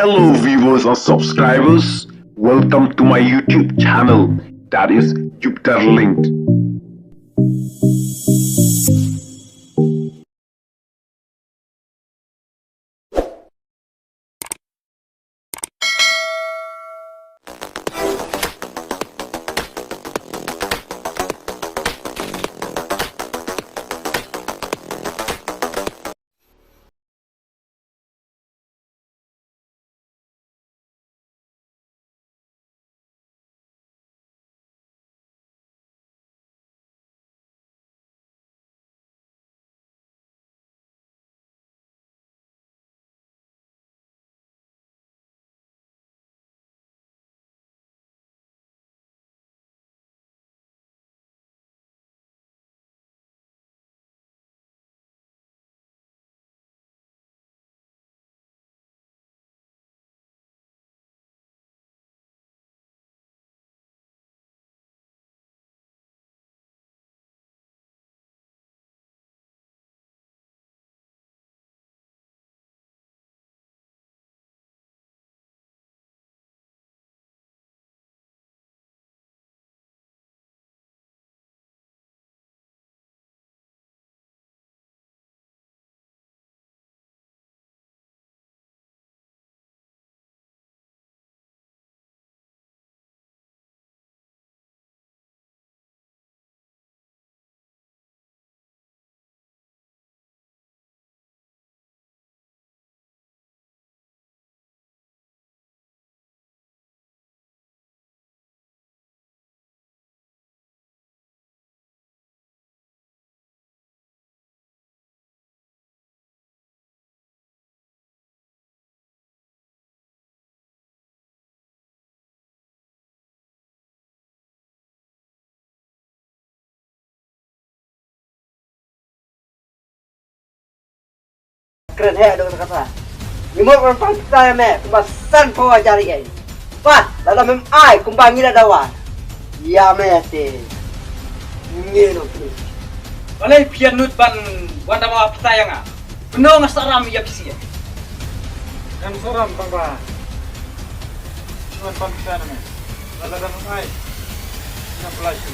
Hello, viewers or subscribers. Welcome to my YouTube channel, that is Jupiter Linked. Keren he ada kata. Limut orang pantai me, kumasan po ajari ay. Pa, lala mem ay kumbangi na dawan. Ya me te. Ngeno tu. Balai pian nut ban wanda ma patayanga. Beno ngasaram ya bisi. Yang seram bang ba. Cuman pantai me. Lala dan ai. Na pelasu.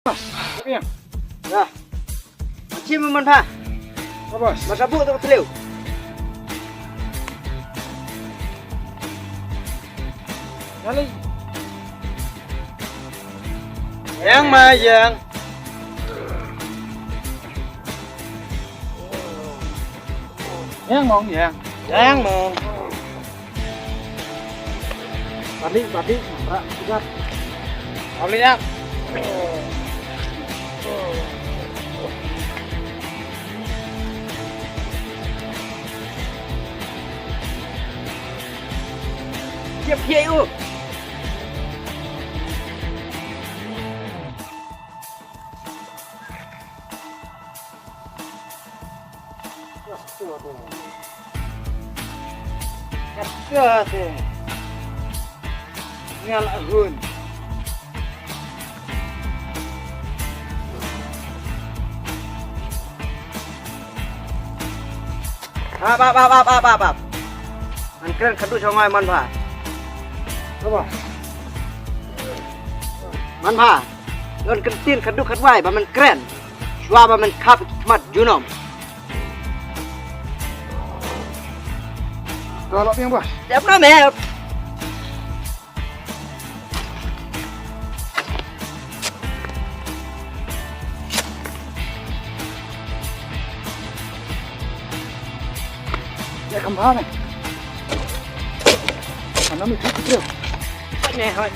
Bos, tapi yang. Nah. Macam man pa. Oh, bos. Masabu tu teliu. Kali. Yang mayang. Yang mong yang. Yang mong. Tadi, nak siap. Kali ya. Siap kiai. Kata ngal ahun. Bap. Man keren kadu songai man pa. Apa? Man pa. Don kentin kadu kadwai ba man keren. Shwa ba man kap mat junom. Kalau yang bos. Siap na me. Ya kembali. Mana mi tu tu. Nè thôi.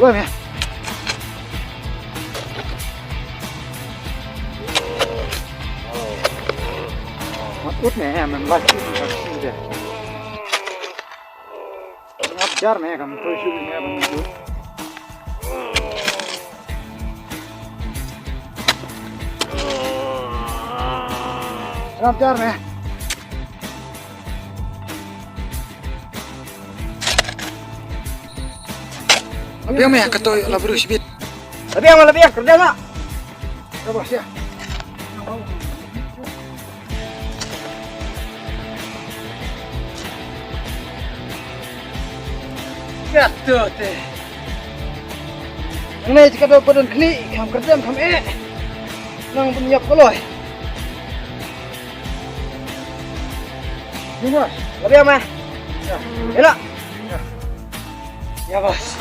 Ôi mẹ. Mất út mẹ mình lại chịu rồi. Ngáp jar mẹ cầm tôi chịu mẹ mình chịu. Ngáp jar mẹ. Tapi mẹ kata labur sibit. Lebih kerja nak. Ya bos ya. Kata teh. Ini jika ada badan keli, kamu kerja kamu nang punya koloi. Ini bos. Lebih mah. Ya. Elok. Ya. Ya bos.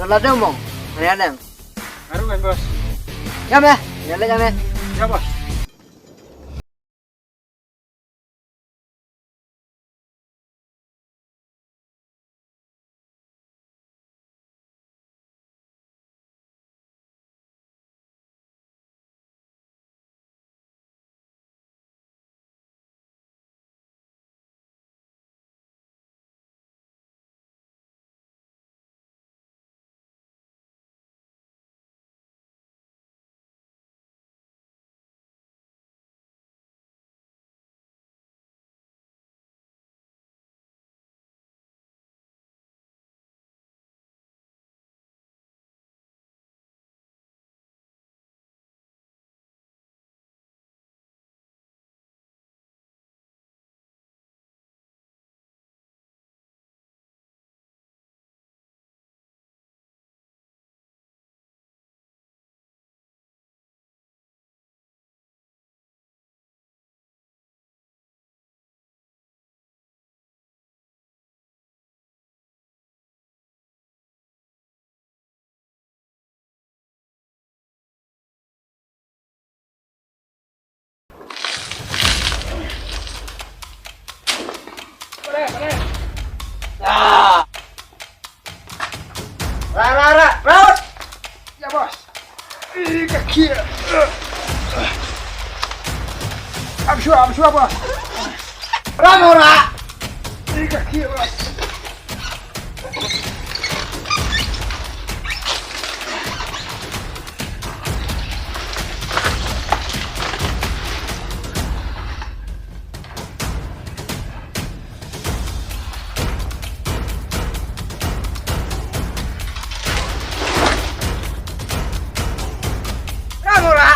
Dah ada mong. Ada. Aduh kan bos. Ya meh, jalan ya meh. Ya bos. Raut. Ya bos. Ih kaki. Absua bos. Ramora. Ih kaki bos. Ramora.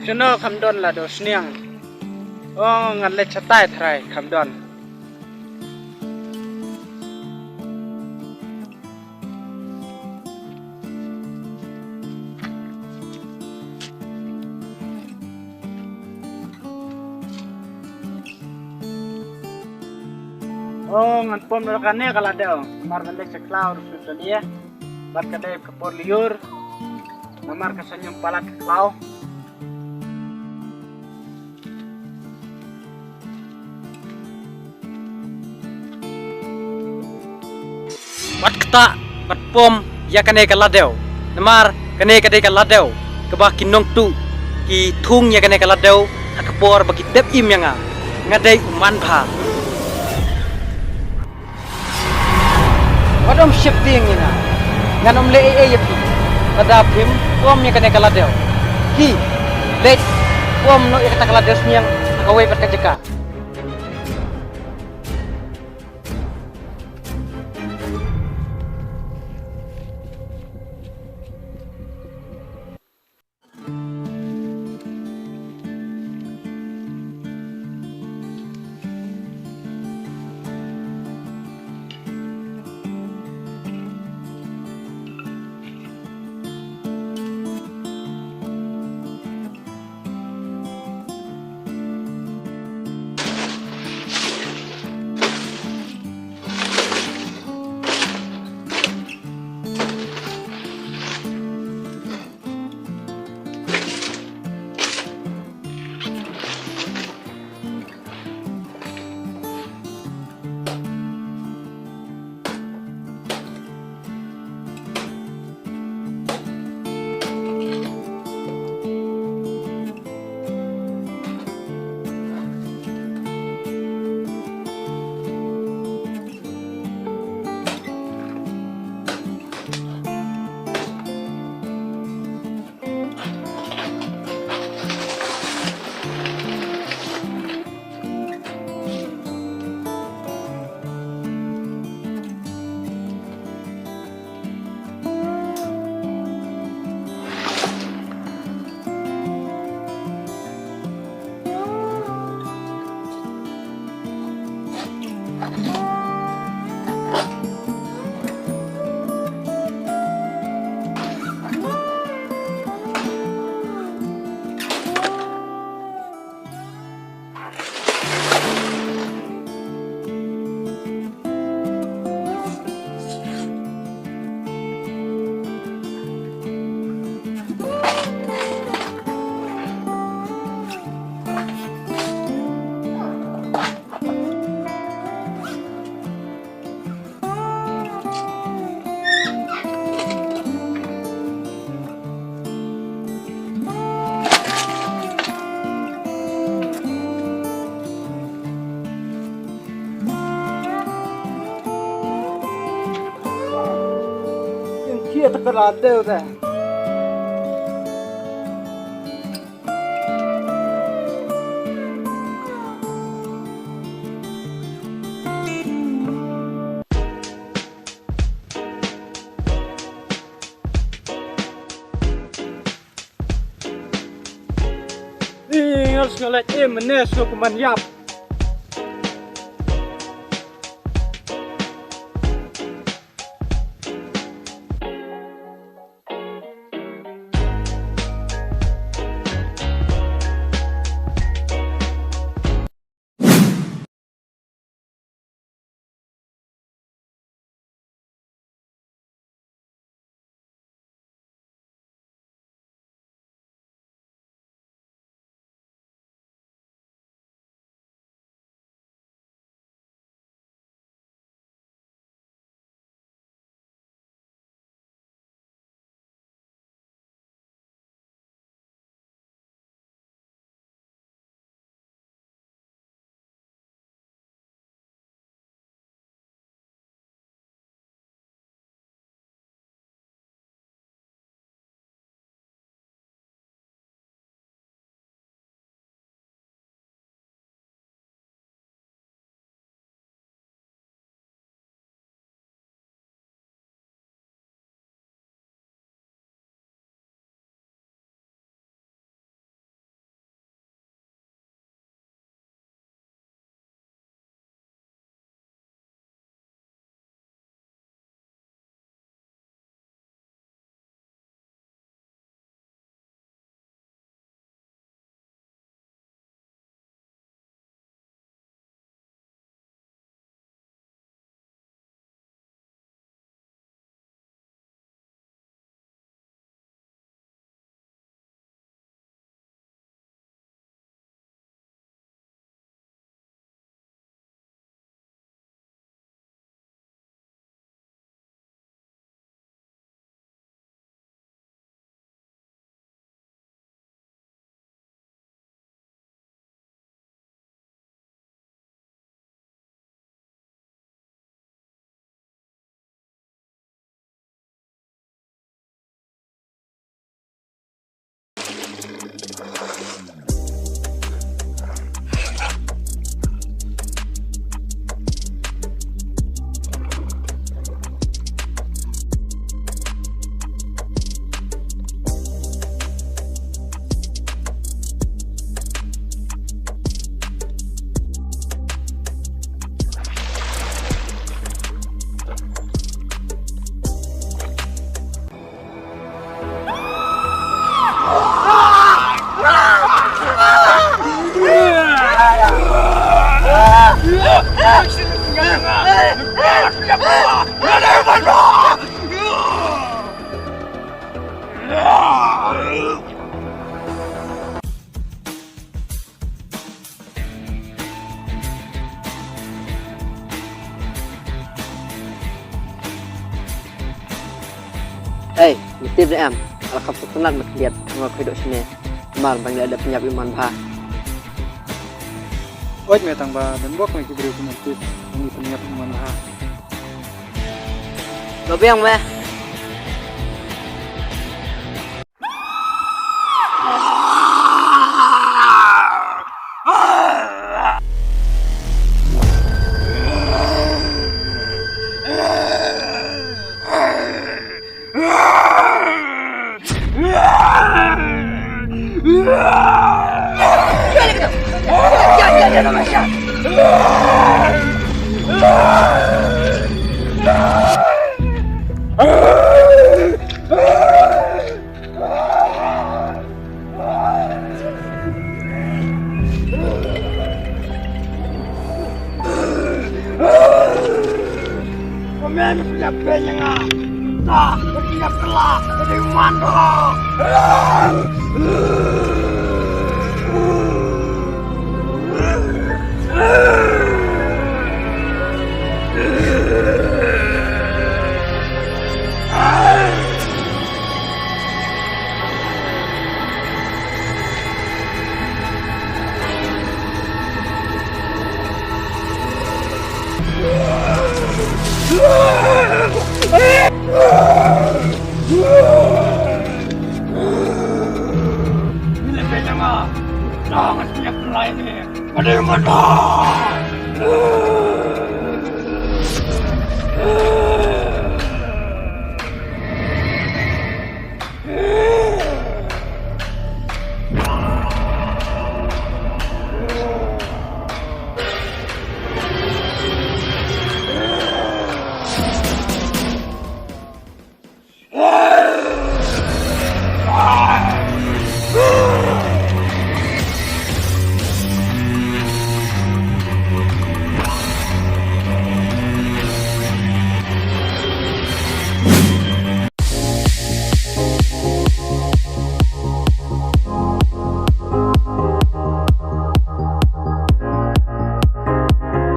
Chino Khamdon là đồ sniang. Ngăn lệ chặt tay thay Khamdon. Ngan pom rakane kala deo. Mar ngale ceklau rusu dia. Bar kadai kapor liur. Namar kasanyum palak klau. Bat kata, bat pom, ya kane kaladeo. Namar kane kadai kaladeo. Kebah kinong tu, ki thung ya kene kaladeu hakapor bagi dep im yang ngadai uman bha wadom shifting ina nganom le yapi pada phim pom ya kene kaladeu ki le pom no ya kata kaladeu smiang kawe berkajaka Kia tak kaladeu dah. Harus ngeliat menes no kumanyap. Hey, nitip na em. Alhamdulillah maglihat mga hidup sini. Mar bang ada penyap iman pa. Wait, may tang ba? Dan buak may kibri ko ng tip. Hindi pa niya pumunta ha. Lobeng meh. Ada yang mana?